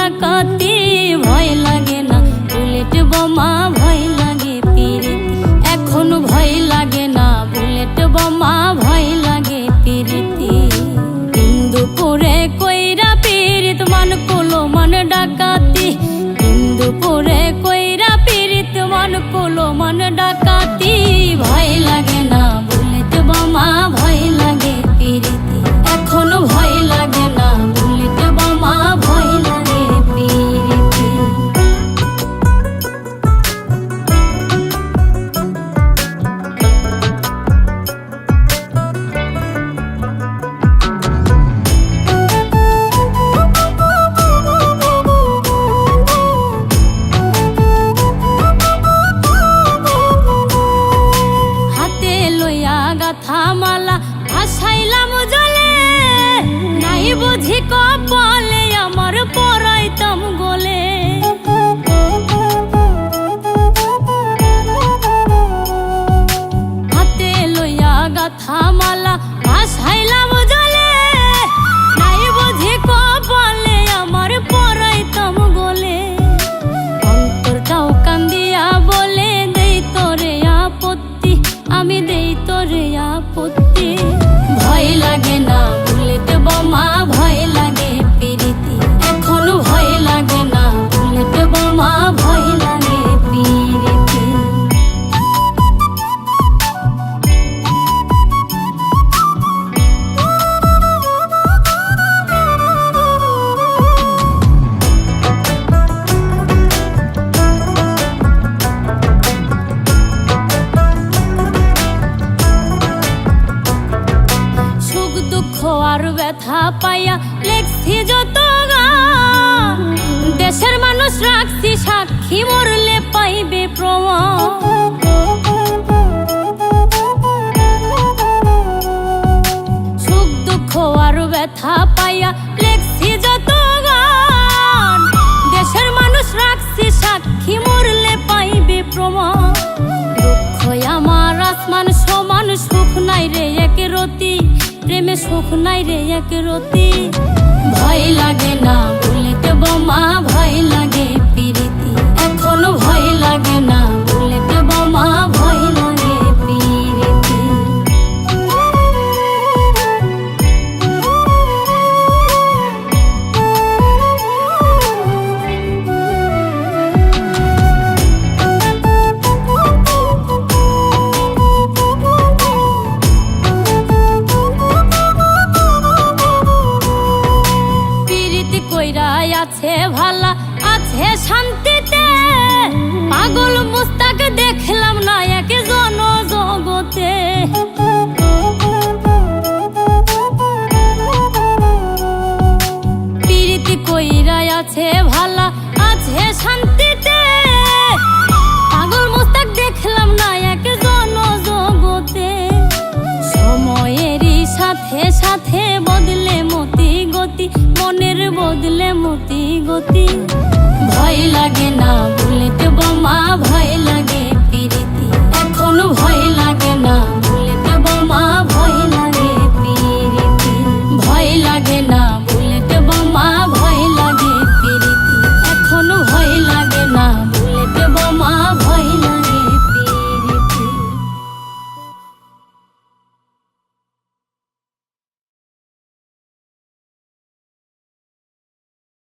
ডাকাতি, ভয় লাগে না বুলেট বোমা, ভয় লাগে পিরিতি। এখন ভয় লাগে না বুলেট বোমা, ভয় লাগে পিরিতি। হিন্দুপুরে কইরা পিরিত মান কুলো মান ডাকাতি, হিন্দুপুরে কইরা পিরিত মান কুলো মান ডাকাতি। ভয় লাগে না বুলেট বোমা, ভয় লাগে পিরিতি। এখন ভয় লাগে না বুলেট বোমা, ভয় লাগে পিরিতি। হাতে লইয়া গাথা মালা ভাসাইলাম জলে, নাই বুঝি কপালে আমার পরাইতাম গলে। হাতে লইয়া গাথা মালা ভাসাইলাম জলে, নাই বুঝি কপালে আমার পরাইতাম গলে। অন্তরটাও কান্দিয়া বলে দেই তোরে আপত্তি, আমি দেই তোরে আপত্তি। ভয় লাগে না বুলেট বোমা, ভয় লাগে পিরিতি। এখন ভয় লাগে না বুলেট বোমা, ভয় লাগে পিরিতি। সুখ দুঃখ আর ব্যথা পাইয়া লেখছি যত গান, দেশের মানুষ রাখছি সাক্ষী, মরলে পাইবে প্রমাণ। সুখ দুঃখ আর ব্যথা পাইয়া লেখছি যত গান, দেশের মানুষ রাখছি সাক্ষী, মরলে পাইবে প্রমাণ। দুঃখ আমার আসমান সমান, সুখ নাই রে এক রতি, প্রেমে সুখ নাই রে এক রতি। ভয় লাগে না বুলেট বোমা, ভয় লাগে পিরিতি। এখন ভয় লাগে না বুলেট বোমা, ভয় লাগে পিরিতি। আছে ভালা আছে শান্তিতে, পাগল মুস্তাক দেখলাম না এক জনজগতে। পিরিতি কইরা আছে ভালা আছে শান্তিতে, পাগল মুস্তাক দেখলাম না এক জনজগতে। সময়েরই সাথে সাথে বদলে মতি গতি, মনের বদলে মতি গতি। ভয় লাগে না বুলেট বোমা, ভয়